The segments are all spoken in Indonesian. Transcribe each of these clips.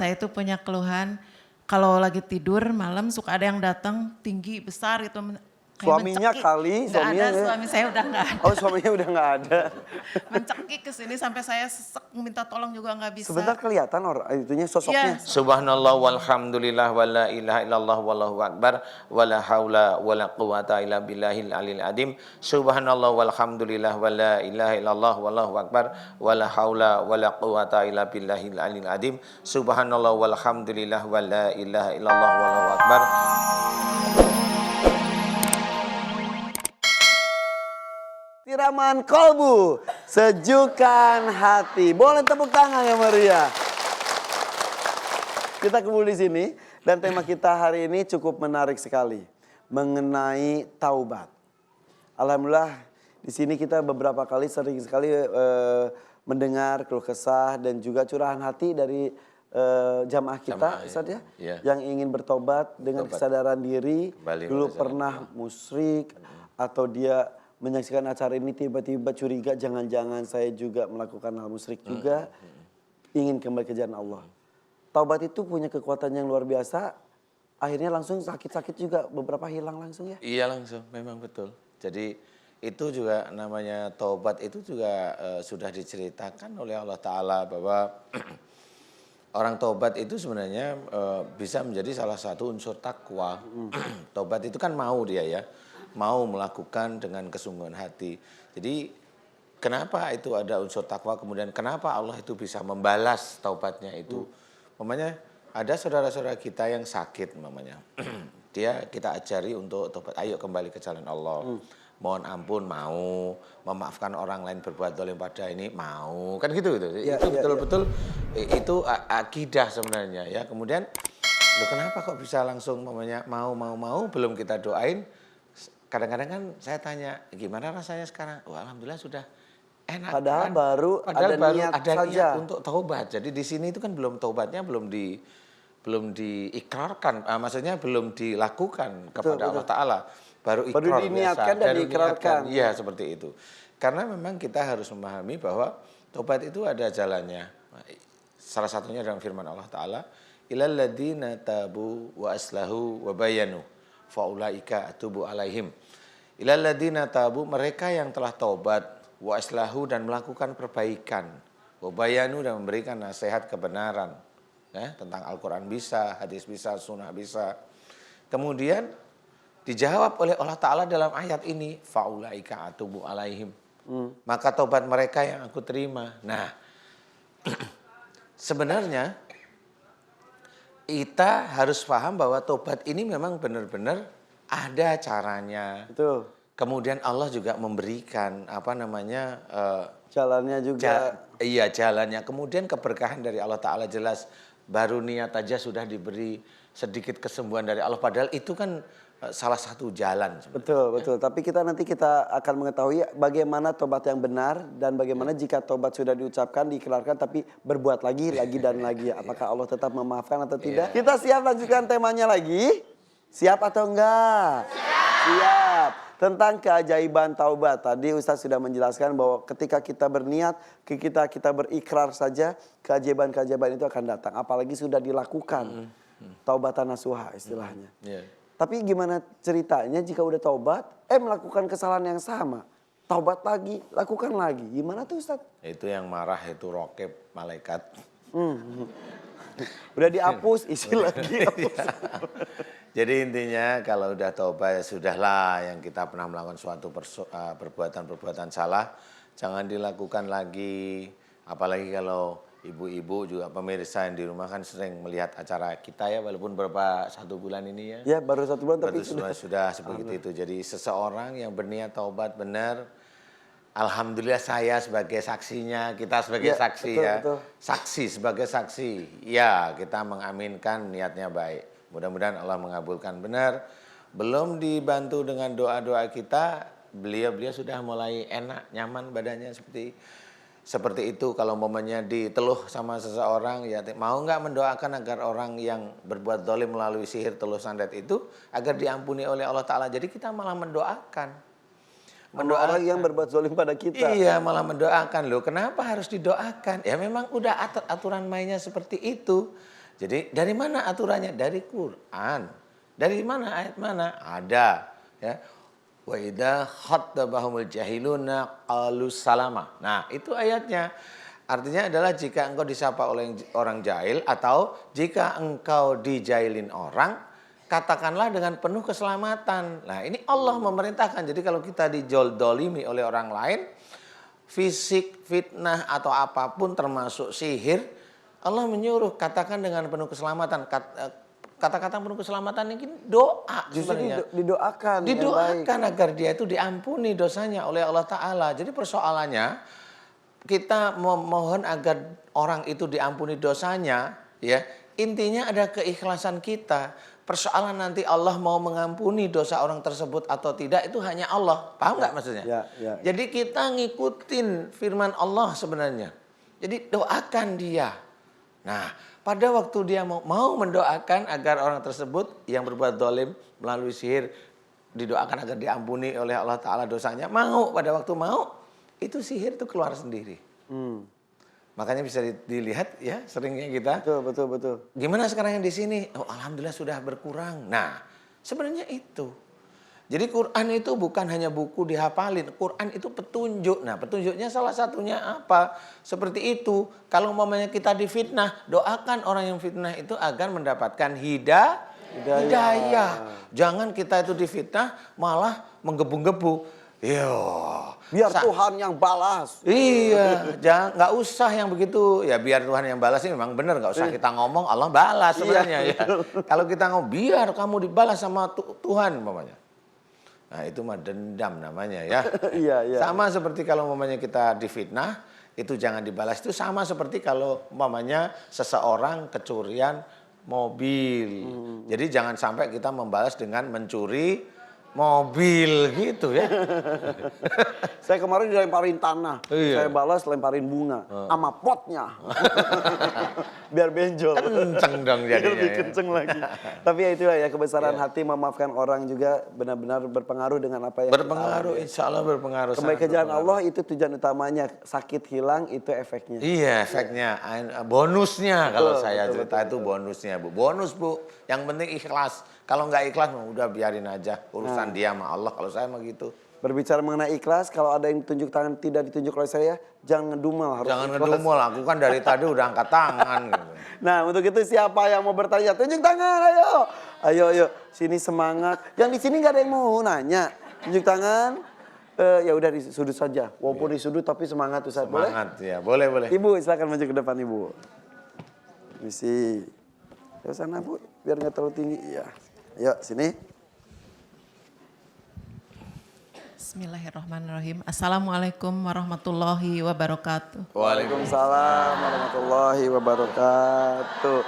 saya itu punya keluhan kalau lagi tidur malam suka ada yang datang tinggi besar gitu. Kayak Suaminya mencekik. kali, Nggak ada, suaminya. suami saya udah nggak ada. Oh, suaminya udah nggak ada. Mencekik ke sini sampai saya sesek minta tolong juga nggak bisa. Sebentar kelihatan itunya sosoknya. Iya. Subhanallah walhamdulillah wala ilaha illallah wallahu akbar wala haula wala quwata illa billahil alil adim. Subhanallah walhamdulillah wala ilaha illallah wallahu akbar wala haula wala quwata illa billahil alil adim. Subhanallah walhamdulillah wala ilaha illallah wallahu akbar. Tiraman kolbu, sejukkan hati. Boleh tepuk tangan ya Maria. Kita kembali di sini dan tema kita hari ini cukup menarik sekali mengenai taubat. Alhamdulillah di sini kita beberapa kali sering sekali mendengar keluh kesah dan juga curahan hati dari jamaah kita, Ustaz ya, yang ingin bertobat dengan kesadaran diri, dulu pernah musyrik atau dia menyaksikan acara ini tiba-tiba curiga jangan-jangan saya juga melakukan hal musyrik juga, ingin kembali ke jalan Allah. Taubat itu punya kekuatan yang luar biasa, akhirnya langsung sakit-sakit juga, beberapa hilang langsung ya? Iya langsung, memang betul. Jadi itu juga namanya taubat itu juga sudah diceritakan oleh Allah Ta'ala bahwa orang taubat itu sebenarnya bisa menjadi salah satu unsur takwa. Taubat itu kan mau dia ya, mau melakukan dengan kesungguhan hati. Jadi kenapa itu ada unsur takwa, kemudian kenapa Allah itu bisa membalas taubatnya itu. Mamanya ada saudara-saudara kita yang sakit mamanya. Dia kita ajari untuk taubat, ayo kembali ke jalan Allah. Mohon ampun mau, memaafkan orang lain berbuat dolim pada ini mau, kan gitu gitu. Ya, itu betul-betul itu akidah sebenarnya ya. Kemudian loh kenapa kok bisa langsung mamanya mau belum kita doain. Kadang-kadang kan saya tanya gimana rasanya sekarang. Wah, alhamdulillah sudah enak. Padahal kan? baru ada niat saja untuk taubat. Jadi di sini itu kan belum taubatnya belum diikrarkan, maksudnya belum dilakukan kepada Allah Taala. Baru diniatkan dan diikrarkan. Iya, seperti itu. Karena memang kita harus memahami bahwa taubat itu ada jalannya. Salah satunya dalam firman Allah Taala, ilal ladzina tabu wa aslahu wa bayanu faulaika atubu alaihim. Ilal ladzina tabu, mereka yang telah taubat wa aslahu dan melakukan perbaikan, wa bayanu dan memberikan nasihat kebenaran ya, tentang Al-Qur'an bisa, hadis bisa, sunnah bisa. Kemudian dijawab oleh Allah Ta'ala dalam ayat ini, faulaika atubu alaihim. Maka taubat mereka yang aku terima. Nah, sebenarnya kita harus paham bahwa taubat ini memang benar-benar ada caranya. Betul. Kemudian Allah juga memberikan jalannya juga. Iya, jalannya. Kemudian keberkahan dari Allah Ta'ala jelas. Baru niat aja sudah diberi sedikit kesembuhan dari Allah. Padahal itu kan salah satu jalan sebenarnya. Betul. Tapi nanti kita akan mengetahui bagaimana tobat yang benar dan bagaimana jika tobat sudah diucapkan, diikrarkan tapi berbuat lagi dan lagi. Apakah Allah tetap memaafkan atau tidak? Kita siap lanjutkan temanya lagi? Siap atau enggak? Siap. Tentang keajaiban taubat. Tadi Ustaz sudah menjelaskan bahwa ketika kita berniat, kita berikrar saja, keajaiban-keajaiban itu akan datang. Apalagi sudah dilakukan. Taubatan nasuha istilahnya. Tapi gimana ceritanya jika udah taubat, melakukan kesalahan yang sama. Taubat lagi, lakukan lagi. Gimana tuh Ustaz? Itu yang marah itu rokib malaikat. Udah dihapus, isi lagi. Jadi intinya kalau udah taubat ya sudahlah, yang kita pernah melakukan suatu perbuatan salah, jangan dilakukan lagi. Apalagi kalau ibu-ibu juga pemirsa yang di rumah kan sering melihat acara kita ya, walaupun satu bulan ini ya. Ya baru 1 bulan tapi sudah seperti itu. Jadi seseorang yang berniat taubat benar, alhamdulillah saya sebagai saksinya, kita sebagai saksi betul. Saksi sebagai saksi, ya kita mengaminkan niatnya baik. Mudah-mudahan Allah mengabulkan benar. Belum dibantu dengan doa-doa kita, beliau sudah mulai enak, nyaman badannya seperti itu. Kalau momennya diteluh sama seseorang, ya mau nggak mendoakan agar orang yang berbuat dolim melalui sihir teluh santet itu agar diampuni oleh Allah Ta'ala. Jadi kita malah mendoakan orang yang berbuat zalim pada kita. Iya, malah mendoakan. Loh, kenapa harus didoakan? Ya memang udah aturan mainnya seperti itu. Jadi dari mana aturannya? Dari Quran. Dari mana ayat mana? Ada. Ya. Wa idza khattabahumul jahiluna qalu salama. Nah, itu ayatnya. Artinya adalah jika engkau disapa oleh orang jahil atau jika engkau dijailin orang, katakanlah dengan penuh keselamatan. Nah, ini Allah memerintahkan. Jadi kalau kita dijoldolimi oleh orang lain, fisik, fitnah atau apapun termasuk sihir, Allah menyuruh katakan dengan penuh keselamatan. Kata-kata penuh keselamatan ini doa sebenarnya. Didoakan. Didoakan agar dia itu diampuni dosanya oleh Allah Ta'ala. Jadi persoalannya kita memohon agar orang itu diampuni dosanya, ya intinya ada keikhlasan kita. Persoalan nanti Allah mau mengampuni dosa orang tersebut atau tidak itu hanya Allah. Paham nggak maksudnya? Ya. Jadi kita ngikutin firman Allah sebenarnya. Jadi doakan dia. Nah, pada waktu dia mau mendoakan agar orang tersebut yang berbuat dolim melalui sihir didoakan agar diampuni oleh Allah Ta'ala dosanya. Mau, pada waktu mau, itu sihir itu keluar sendiri. Makanya bisa dilihat ya seringnya kita. Betul. Gimana sekarang yang di sini? Oh, alhamdulillah sudah berkurang. Nah, sebenarnya itu. Jadi Quran itu bukan hanya buku dihafalin. Quran itu petunjuk. Nah, petunjuknya salah satunya apa? Seperti itu. Kalau umpamanya kita difitnah, doakan orang yang fitnah itu agar mendapatkan hidayah. Jangan kita itu difitnah malah menggebu-gebu. Biar Tuhan yang balas. Iya, nggak usah yang begitu. Ya biar Tuhan yang balas ini memang benar, nggak usah kita ngomong Allah balas sebenarnya ya. Kalau kita ngomong biar kamu dibalas sama Tuhan umpamanya. Nah, itu mah dendam namanya ya. Iya. Sama seperti kalau umpamanya kita difitnah, itu jangan dibalas. Itu sama seperti kalau umpamanya seseorang kecurian mobil. Jadi jangan sampai kita membalas dengan mencuri mobil gitu ya. Saya kemarin dilemparin tanah, Iya. saya balas lemparin bunga sama potnya. Biar benjol. Kenceng dong Biar jadinya lebih ya. kenceng lagi. Tapi ya itulah ya kebesaran hati memaafkan orang juga benar-benar berpengaruh dengan apa yang Berpengaruh, insya Allah berpengaruh. Kembali sangat ke jalan berpengaruh. Allah itu tujuan utamanya. Sakit hilang itu efeknya. Iya efeknya, bonusnya kalau saya betul, cerita itu bonusnya Bu. Bonus Bu, yang penting ikhlas. Kalau nggak ikhlas udah biarin aja urusan dia sama Allah. Kalau saya mah gitu. Berbicara mengenai ikhlas, kalau ada yang tunjuk tangan tidak ditunjuk oleh saya, jangan ngedumel. Harus Jangan ikhlas. ngedumel, aku kan dari tadi udah angkat tangan. Gitu. Nah untuk itu siapa yang mau bertanya? Tunjuk tangan, ayo. Sini semangat. Yang di sini nggak ada yang mau nanya. Tunjuk tangan. Ya udah di sudut saja. Walaupun di sudut tapi semangat Ustaz. Boleh? Semangat ya, boleh. Ibu silakan maju ke depan Ibu. Misi. Ke sana Bu, biar nggak terlalu tinggi. Iya. Ayo sini. Bismillahirrahmanirrahim. Assalamualaikum warahmatullahi wabarakatuh. Waalaikumsalam warahmatullahi wabarakatuh.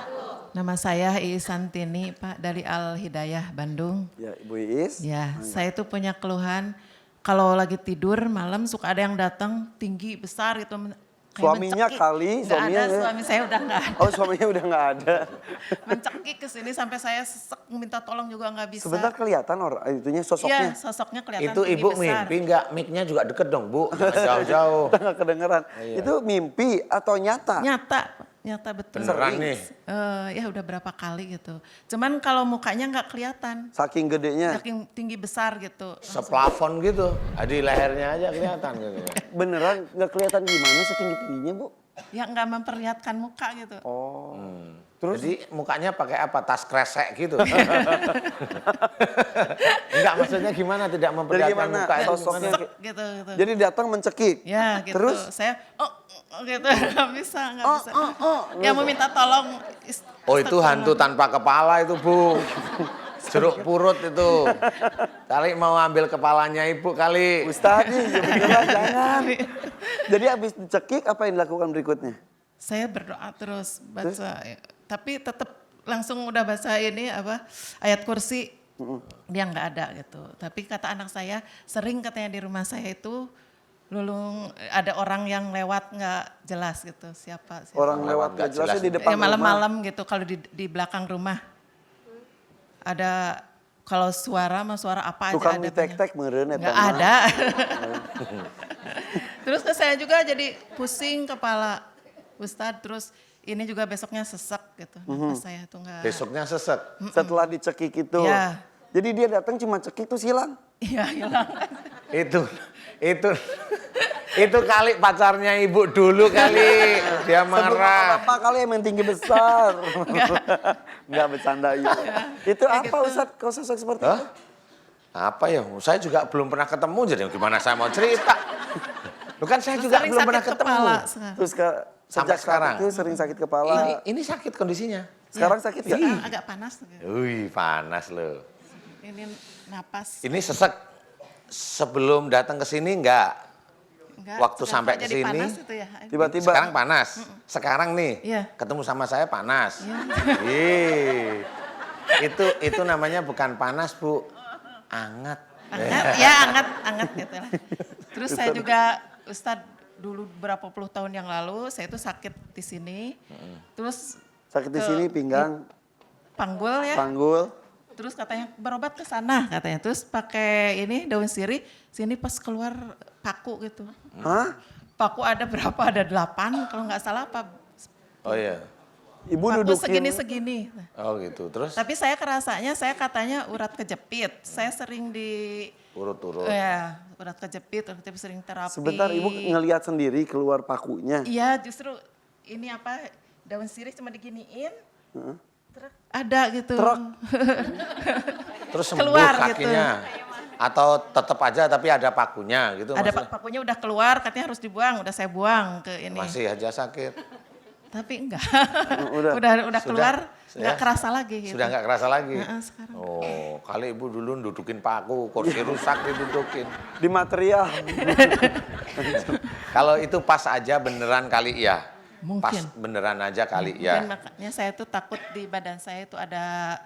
Nama saya Iis Santini, Pak, dari Al Hidayah Bandung. Ya Ibu Iis. Ya, saya tuh punya keluhan kalau lagi tidur malam suka ada yang datang tinggi besar gitu. Kayak Suaminya mencekik. kali, Nggak suaminya ada, ya. suami saya udah nggak ada. Oh suaminya udah nggak ada. Mencekik ke sini sampai saya sesek minta tolong juga nggak bisa. Sebentar kelihatan itunya Iya, sosoknya. sosoknya kelihatan Itu tinggi ibu besar. mimpi nggak? Mic-nya juga deket dong Bu, jangan jauh-jauh. Kita nggak kedengeran. Itu mimpi atau nyata? Nyata betul. Beneran nih? Ya udah berapa kali gitu. Cuman kalau mukanya nggak kelihatan. Saking gedenya. Saking tinggi besar gitu. Seplafon gitu, di lehernya aja kelihatan gitu. Beneran nggak kelihatan gimana setinggi-tingginya Bu? Ya nggak memperlihatkan muka gitu. Oh. Terus? Jadi mukanya pakai apa? Tas kresek gitu. Enggak, maksudnya gimana tidak memperlihatkan gimana? muka itu Sosoknya gimana? Gitu. Jadi datang mencekik. Ya gitu. Terus? Saya gitu nggak bisa. Ya mau minta tolong. Oh itu hantu tanpa kepala itu Bu. Jeruk purut itu. Kali mau ambil kepalanya ibu kali. Ustadz nih beneran jangan. Jadi habis dicekik apa yang dilakukan berikutnya? Saya berdoa terus baca. Tapi tetap langsung udah baca ini ayat kursi. Dia nggak ada gitu. Tapi kata anak saya sering katanya di rumah saya itu lulung ada orang yang lewat nggak jelas gitu siapa. Orang lewat nggak jelasnya di depan ya, rumah. malam-malam gitu kalau di belakang rumah ada kalau suara apa Tukang aja ada. tek-tek meureun eta nggak mah. ada. Terus ke saya juga jadi pusing kepala Ustadz. Terus ini juga besoknya sesek. gitu. Nafas saya tuh nggak. Besoknya sesek. Setelah dicekik itu. Iya. Jadi dia datang cuma cekik terus hilang. Iya hilang. Itu kali pacarnya ibu dulu kali. Dia Sebelum marah. apa kali yang main tinggi besar. Enggak bercanda ya. Itu apa gitu. Ustadz kalau sosok seperti Hah? itu? Apa ya? Saya juga belum pernah ketemu, jadi gimana saya mau cerita? Lu kan saya juga Sering belum sakit pernah ketemu. kepala sekarang. Terus Sampai sejak saat sekarang. itu sering sakit kepala. Ini sakit kondisinya. Sekarang sakit nggak? Sekarang agak panas. Gitu. Wih, panas loh. Ini napas. Ini sesek sebelum datang ke sini enggak? Enggak, Waktu sekarang sampai kok ke jadi sini, panas itu ya. Tiba-tiba. Sekarang panas. Sekarang nih, Iya. ketemu sama saya panas. Iya. Ih, itu namanya bukan panas, Bu. Anget. Anget, ya anget gitu lah. Terus saya juga Ustadz dulu berapa puluh tahun yang lalu saya itu sakit di sini. Terus Sakit di ke- sini pinggang, panggul ya. panggul. Terus katanya berobat ke sana katanya. Terus pakai ini daun sirih, sini pas keluar paku gitu. Hah? Paku ada berapa? Ada 8 kalau nggak salah apa. Oh iya. Ibu Paku dudukin. segini-segini. Oh gitu. Terus Tapi saya kerasanya, saya katanya urat kejepit. Saya sering di, urut-urut. ya urat kejepit sering terapi. Sebentar ibu ngelihat sendiri keluar pakunya. Iya justru ini apa, daun sirih cuma diginiin. Terus ada gitu. Truk. Terus sembuh Keluar gitu. kakinya. Atau tetap aja tapi ada pakunya gitu Ada maksudnya? pakunya udah keluar, katanya harus dibuang. Udah saya buang ke ini. Masih aja sakit. Tapi enggak. Udah. udah keluar, enggak ya? kerasa lagi gitu. Sudah nggak kerasa lagi? Heeh, sekarang. Oh, kali ibu dulu dudukin paku, kursi rusak didudukin. Di material. Kalau itu pas aja beneran kali iya. Mungkin. Pas beneran aja kali Mungkin ya. makanya saya tuh takut di badan saya itu ada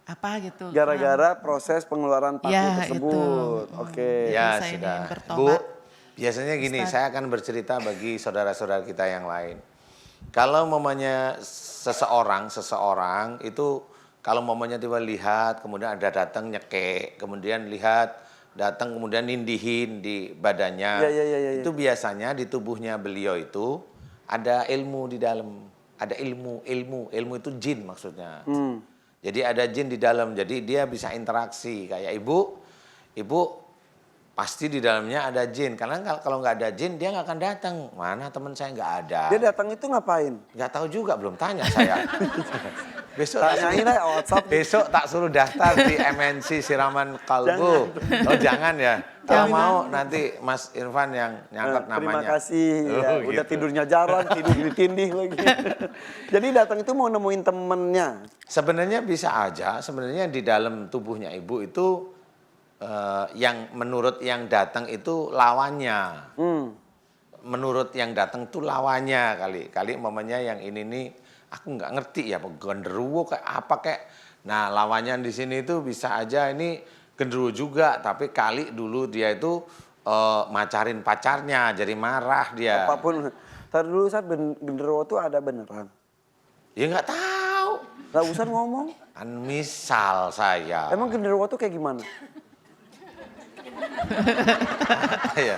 apa gitu. Gara-gara proses pengeluaran paku Ya, tersebut. itu. Oke. Ya saya ingin sudah. bertobat. Bu, biasanya gini, Ustaz. saya akan bercerita bagi saudara-saudara kita yang lain. Kalau momennya seseorang itu kalau momennya tiba lihat, kemudian ada datang nyekek, kemudian lihat, datang kemudian nindihin di badannya. Ya. Itu biasanya di tubuhnya beliau itu ada ilmu di dalam. Ada ilmu itu jin maksudnya. Jadi ada jin di dalam, jadi dia bisa interaksi. Kayak ibu pasti di dalamnya ada jin. Karena kalau nggak ada jin, dia nggak akan datang. Mana teman saya nggak ada. Dia datang itu ngapain? Nggak tahu juga, belum tanya saya. Tanyain aja WhatsApp. Besok tak suruh daftar di MNC Siraman Kalbu. Oh jangan ya. Kalau mau nanti Mas Irfan yang nyangkut namanya. Terima kasih. Ya, Oh, udah gitu. tidurnya jarang, tidur di tindih lagi. Jadi datang itu mau nemuin temennya. Sebenarnya bisa aja, sebenarnya di dalam tubuhnya ibu itu yang menurut yang datang itu lawannya. Menurut yang datang itu lawannya kali umpamanya yang ini nih aku nggak ngerti ya genderuwo kayak apa kayak. Nah lawannya di sini itu bisa aja ini genderuwo juga, tapi kali dulu dia itu macarin pacarnya, jadi marah dia. Apapun. Ntar dulu saat genderuwo tuh ada beneran. Ya nggak tahu. Gak usah ngomong. Kan misal saya. Emang genderuwo tuh kayak gimana? ya.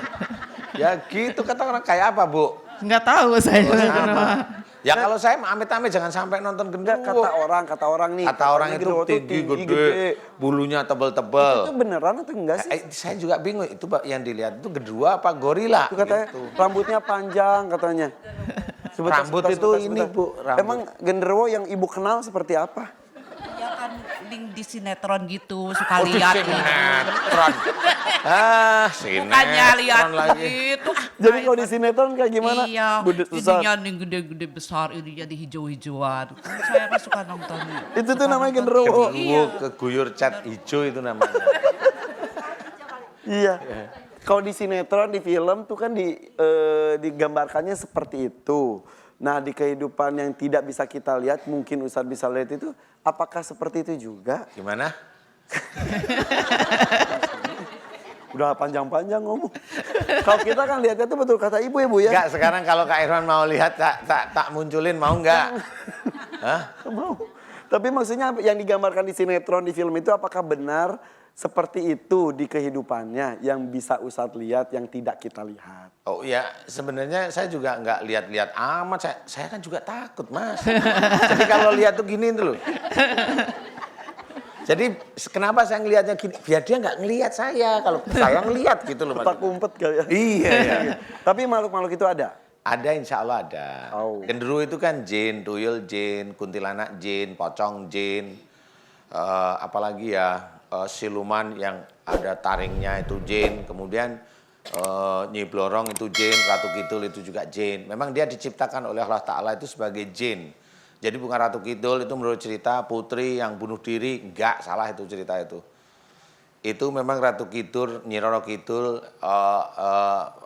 Ya gitu kata orang kayak apa Bu? Nggak tahu saya. Sama. Ya kalau saya amit-amit jangan sampai nonton Enggak, genderuwo. kata orang nih. Kata orang itu genderuwo tuh tinggi gede, bulunya tebel-tebel. Itu beneran atau enggak sih? Saya juga bingung itu yang dilihat itu genderuwo apa gorila? Itu katanya Gitu. rambutnya panjang katanya. Rambut itu ini, Bu, rambut. Emang genderuwo yang ibu kenal seperti apa? Ya kan di sinetron gitu suka Oh, di lihat sinetron. Sinetron bukannya lihat lagi. gitu. Jadi kalau di sinetron kayak gimana? Iya, Gede besar. ininya nih gede-gede besar, ininya di hijau-hijauan. Saya kan suka nonton. Itu tuh namanya genderuwo. Genderuwo keguyur cat hijau itu namanya. Iya. Kalau di sinetron, di film tuh kan digambarkannya seperti itu. Nah di kehidupan yang tidak bisa kita lihat, mungkin Ustadz bisa lihat itu, apakah seperti itu juga? Gimana? Udah panjang-panjang ngomong. Kalau kita kan lihatnya tuh betul kata ibu ya Bu ya. Enggak, sekarang kalau Kak Irfan mau lihat tak munculin mau enggak? Hah? Mau. Tapi maksudnya yang digambarkan di sinetron, di film itu apakah benar seperti itu di kehidupannya yang bisa Ustadz lihat yang tidak kita lihat. Oh ya, sebenarnya saya juga nggak lihat-lihat amat. Saya kan juga takut, Mas. Jadi kalau lihat tuh gini tuh loh. Jadi kenapa saya ngelihatnya gini? Biar dia nggak ngelihat saya. Kalau saya ngelihat gitu loh, Mas. Petak umpet kali ya. Iya, iya. Tapi makhluk-makhluk itu ada. Ada, insya Allah ada. Oh. Genderuwo itu kan jin, tuyul jin, kuntilanak jin, pocong jin. Apalagi ya, siluman yang ada taringnya itu jin. Kemudian Nyi Blorong itu jin, Ratu Kidul itu juga jin. Memang dia diciptakan oleh Allah Ta'ala itu sebagai jin. Jadi bukan Ratu Kidul itu menurut cerita putri yang bunuh diri. Enggak, salah itu cerita itu. Itu memang Ratu Kidul, Nyi Roro Kidul,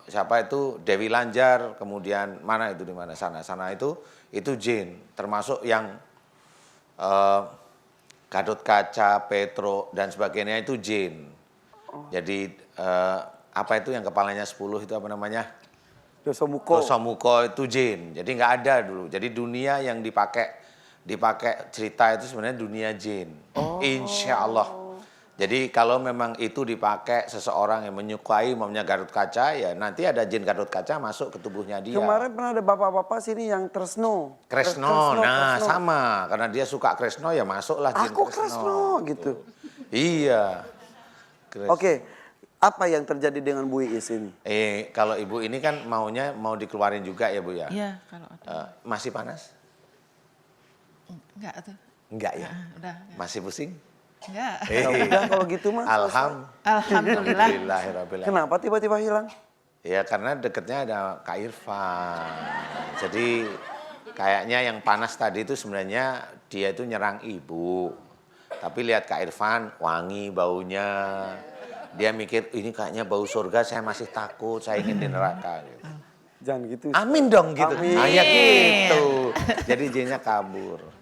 siapa itu Dewi Lanjar, kemudian mana itu di mana sana itu jin, termasuk yang Gatot Kaca, Petro dan sebagainya itu jin. Jadi apa itu yang kepalanya 10 itu apa namanya? Dosomuko. Dosomuko itu jin. Jadi nggak ada dulu. Jadi dunia yang dipakai cerita itu sebenarnya dunia jin. Insya Allah. Jadi kalau memang itu dipakai seseorang yang menyukai maunya Gatot Kaca, ya nanti ada jin Gatot Kaca masuk ke tubuhnya dia. Kemarin pernah ada bapak-bapak sini yang Kresno. Kresno, sama. Karena dia suka Kresno ya masuklah jin Aku Kresno gitu. Iya. Oke, apa yang terjadi dengan Bu Iis ini? Kalau ibu ini kan mau dikeluarin juga ya Bu ya? Iya, kalau ada. Masih panas? Enggak tuh. Enggak ya? Udah. Masih pusing? Enggak. Ya udah kalau gitu mah. Alhamdulillah. Alhamdulillah. Kenapa tiba-tiba hilang? Ya karena deketnya ada Kak Irfan. Jadi kayaknya yang panas tadi itu sebenarnya dia itu nyerang ibu. Tapi lihat Kak Irfan wangi baunya. Dia mikir ini kayaknya bau surga, saya masih takut, saya ingin di neraka. Gitu. Jangan gitu. Amin dong gitu. Amin. Ya gitu. Jadi jinnya kabur.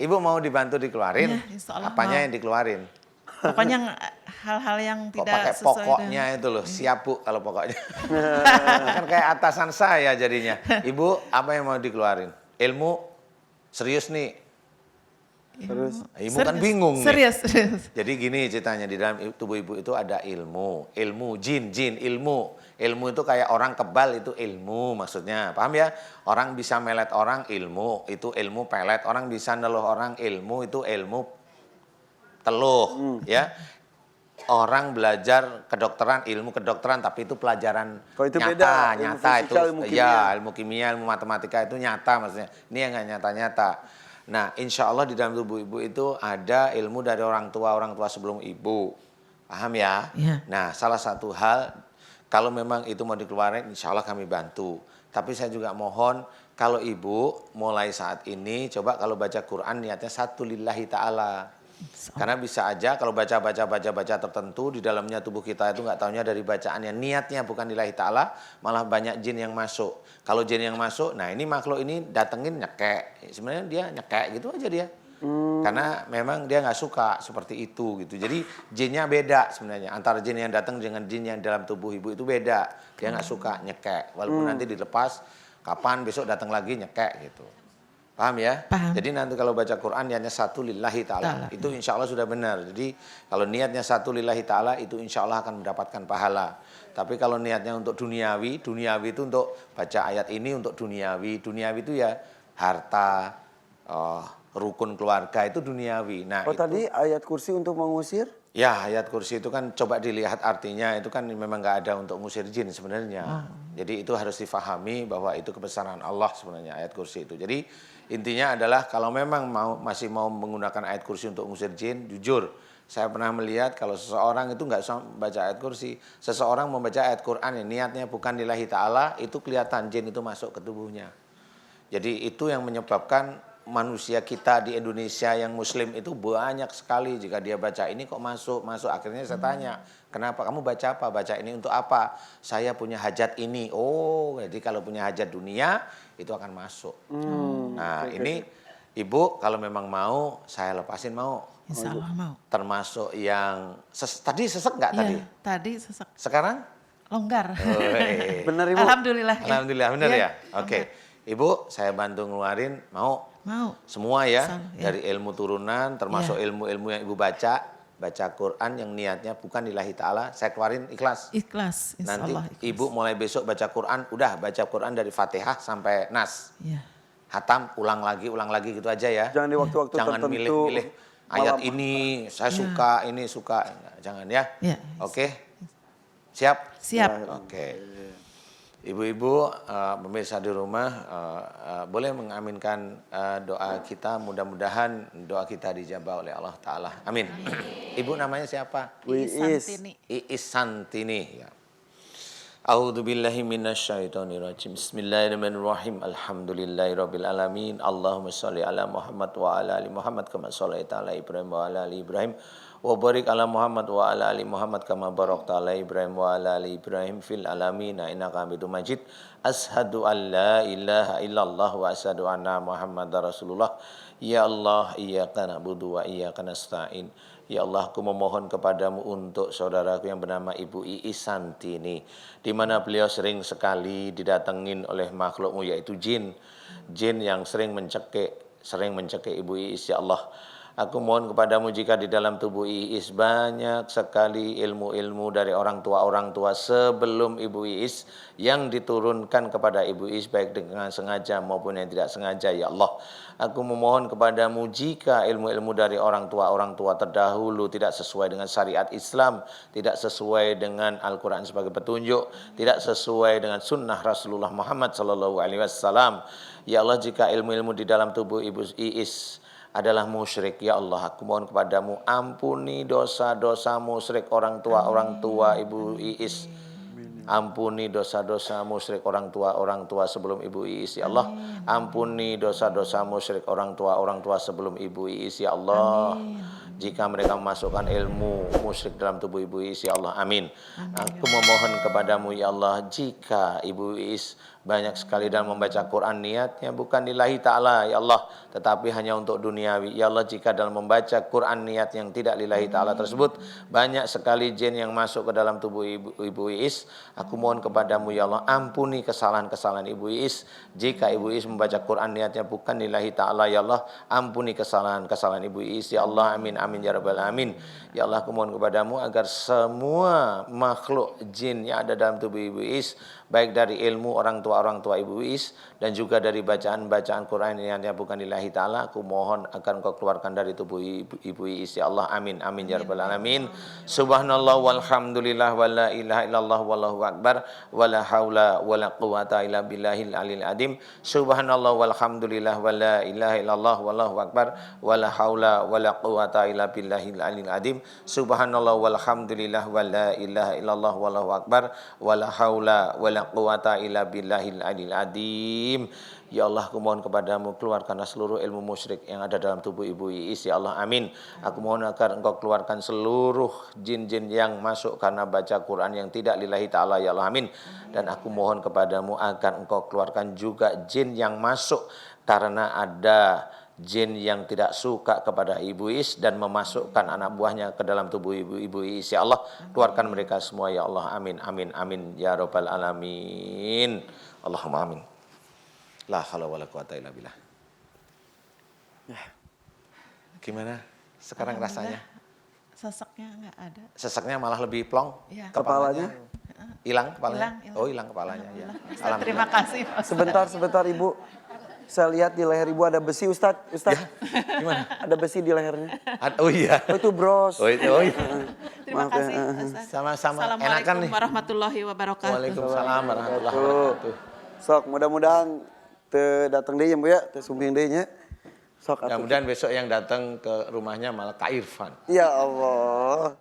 Ibu mau dibantu dikeluarin? Ya, insya Allah Apanya mau. yang dikeluarin? Pokoknya hal-hal yang Kok tidak pakai sesuai pokoknya dengan- itu loh, siap Bu kalau pokoknya. Kan kayak atasan saya jadinya. Ibu, apa yang mau dikeluarin? Ilmu serius nih. Terus Ibu kan bingung nih. Serius. Jadi gini ceritanya, di dalam tubuh ibu itu ada ilmu, jin, ilmu. Ilmu itu kayak orang kebal itu ilmu maksudnya. Paham ya? Orang bisa melet orang ilmu, itu ilmu pelet. Orang bisa neluh orang ilmu, itu ilmu teluh. Ya. Orang belajar kedokteran, ilmu kedokteran, tapi itu pelajaran kalau itu nyata, beda, ilmu nyata fisika, itu. ilmu kimia. Ya, ilmu kimia, ilmu matematika itu nyata maksudnya. Ini yang nggak nyata-nyata. Nah, insya Allah di dalam tubuh ibu itu ada ilmu dari orang tua sebelum ibu. Paham ya? Iya. Nah, salah satu hal, kalau memang itu mau dikeluarin, insya Allah kami bantu. Tapi saya juga mohon, kalau ibu mulai saat ini, coba kalau baca Quran niatnya satu lillahi ta'ala. Karena bisa aja kalau baca tertentu di dalamnya tubuh kita itu nggak taunya dari bacaannya, niatnya bukan lillahi ta'ala, malah banyak jin yang masuk. Kalau jin yang masuk, nah ini makhluk ini datengin nyekek. Sebenarnya dia nyekek gitu aja dia. Karena memang dia nggak suka seperti itu gitu. Jadi jinnya beda sebenarnya. Antara jin yang datang dengan jin yang dalam tubuh ibu itu beda. Dia nggak suka nyekek. Walaupun nanti dilepas, kapan besok datang lagi nyekek gitu. Paham ya? Paham. Jadi nanti kalau baca Quran niatnya satu lillahi ta'ala. Itu insya Allah sudah benar. Jadi kalau niatnya satu lillahi ta'ala itu insya Allah akan mendapatkan pahala. Tapi kalau niatnya untuk duniawi itu untuk baca ayat ini untuk duniawi. Duniawi itu ya harta, rukun keluarga itu duniawi. Nah, oh itu, tadi ayat kursi untuk mengusir? ya ayat kursi itu kan coba dilihat artinya itu kan memang nggak ada untuk ngusir jin sebenarnya. Jadi itu harus difahami bahwa itu kebesaran Allah sebenarnya ayat kursi itu. Jadi intinya adalah kalau memang masih mau menggunakan ayat kursi untuk ngusir jin, jujur saya pernah melihat kalau seseorang itu nggak usah baca ayat kursi, seseorang membaca ayat Quran yang niatnya bukan lillahi ta'ala, itu kelihatan jin itu masuk ke tubuhnya. Jadi itu yang menyebabkan manusia kita di Indonesia yang muslim itu banyak sekali jika dia baca ini kok masuk. Akhirnya saya tanya, kenapa kamu baca apa? Baca ini untuk apa? Saya punya hajat ini. Oh, jadi kalau punya hajat dunia itu akan masuk. Nah, ini ibu kalau memang mau saya lepasin mau. Insya Allah mau. Termasuk yang tadi sesek nggak tadi? Iya, tadi sesak. Sekarang? Longgar. Benar Ibu? Alhamdulillah. Alhamdulillah benar Iya, ya. Oke. Ibu, saya bantu ngeluarin mau? Mau. Semua ya, Insya Allah, ya. dari ilmu turunan termasuk ilmu-ilmu yang Ibu baca, baca Quran yang niatnya bukan lillahi ta'ala, saya keluarin ikhlas. Ikhlas, insya Nanti Allah ikhlas. ibu mulai besok baca Quran, udah baca Quran dari Fatihah sampai Nas. Iya. Hatam, ulang lagi gitu aja ya. Jangan di waktu-waktu Jangan tertentu. milih-milih ayat malam. ini, saya suka, ini suka. Jangan ya. Iya. Oke? Siap? Siap. Oke. Ibu-ibu, pemirsa di rumah, boleh mengaminkan doa kita. Mudah-mudahan doa kita dijabah oleh Allah Ta'ala. Amin. Ibu namanya siapa? Wiis. Santini. Iis Santini. Ya. A'udzu billahi minasyaitonir rajim. Bismillahirrahmanirrahim. Alhamdulillahirabbil alamin. Allahumma shalli ala Muhammad wa ala ali Muhammad kama shallaita ala Ibrahim wa ala ali Ibrahim. Wa barik ala Muhammad wa ala ali Muhammad kama barakta ala Ibrahim wa ala ali Ibrahim fil alamin innaka Hamidum Majid. Asyhadu an la ilaha illallah wa asyhadu anna Muhammadar Rasulullah. Ya Allah, iyyaka na'budu wa iyyaka nasta'in. Ya Allah, aku memohon kepadamu untuk saudaraku yang bernama Ibu Iis Santini, di mana beliau sering sekali didatengin oleh makhlukmu yaitu jin. Jin yang sering mencekik Ibu Iis. Ya Allah, aku mohon kepadamu jika di dalam tubuh Iis banyak sekali ilmu-ilmu dari orang tua sebelum Ibu Iis yang diturunkan kepada Ibu Iis baik dengan sengaja maupun yang tidak sengaja. Ya Allah, aku memohon kepadamu jika ilmu-ilmu dari orang tua terdahulu tidak sesuai dengan syariat Islam, tidak sesuai dengan Al-Quran sebagai petunjuk, tidak sesuai dengan sunnah Rasulullah Muhammad SAW. Ya Allah, jika ilmu-ilmu di dalam tubuh Ibu Iis adalah musyrik, ya Allah, aku mohon kepadamu ampuni dosa-dosa musyrik orang tua Ibu Iis. Ampuni dosa-dosa musyrik orang tua sebelum Ibu Iis, ya Allah. Ampuni dosa-dosa musyrik orang tua sebelum Ibu Iis, ya Allah. Jika mereka memasukkan ilmu musyrik dalam tubuh Ibu Iis, ya Allah, amin. Aku memohon kepadamu, ya Allah, jika Ibu Iis banyak sekali dalam membaca Quran niatnya bukan lillahi ta'ala, ya Allah, tetapi hanya untuk duniawi. Ya Allah, jika dalam membaca Quran niat yang tidak lillahi ta'ala tersebut banyak sekali jin yang masuk ke dalam tubuh Ibu Iis, aku mohon kepadamu, ya Allah, ampuni kesalahan-kesalahan Ibu Iis. Jika Ibu Iis membaca Quran niatnya bukan lillahi ta'ala, ya Allah, ampuni kesalahan-kesalahan Ibu Iis, ya Allah, amin amin ya rabbal alamin. Ya Allah, aku mohon kepadamu agar semua makhluk jin yang ada dalam tubuh Ibu Iis, baik dari ilmu orang tua Ibu Iis dan juga dari bacaan Quran yang bukan lillahi ta'ala, aku mohon agar Engkau keluarkan dari tubuh Ibu Iis, ya Allah, amin amin ya rabbal alamin. Subhanallah walhamdulillah wa la ilaha illallah wallahu akbar wa la haula wa la quwata illa billahil alil adim. Subhanallah walhamdulillah wa la ilaha illallah wallahu akbar wa la haula wa la quwata illa billahil alil adim. Subhanallah walhamdulillah wa la ilaha illallah wallahu akbar wa la haula wa la quwata illa billahil alil adim. Ya Allah, aku mohon kepadamu keluarkanlah seluruh ilmu musyrik yang ada dalam tubuh Ibu Iis, ya Allah, amin. Aku mohon agar Engkau keluarkan seluruh jin-jin yang masuk karena baca Quran yang tidak lillahi ta'ala, ya Allah, amin. Dan aku mohon kepadamu agar Engkau keluarkan juga jin yang masuk karena ada jin yang tidak suka kepada Ibu Iis dan memasukkan anak buahnya ke dalam tubuh Ibu Iis, ya Allah, keluarkan mereka semua, ya Allah, amin amin amin ya rabbal alamin. Allahumma amin. La haula wala quwata illa billah. Gimana sekarang rasanya? Sesaknya nggak ada. Sesaknya malah lebih plong? Ya. Kepalanya? Hilang kepalanya? Hilang. Oh, hilang kepalanya, ya. Ustaz, terima kasih. Ustaz. Sebentar Ibu. Saya lihat di leher Ibu ada besi, Ustadz. Gimana? Ada besi di lehernya. Oh iya. Oh itu bros. Oh iya. Terima Maaf ya. kasih. Ustaz. Sama-sama. Enakan Assalamualaikum nih. warahmatullahi wabarakatuh. Waalaikumsalam warahmatullahi Tuh. wabarakatuh. Sok mudah-mudahan datang deh ya Bu ya, sumping deh nya. Sok atuh. Mudah-mudahan besok yang datang ke rumahnya malah Kak Irfan. Ya Allah.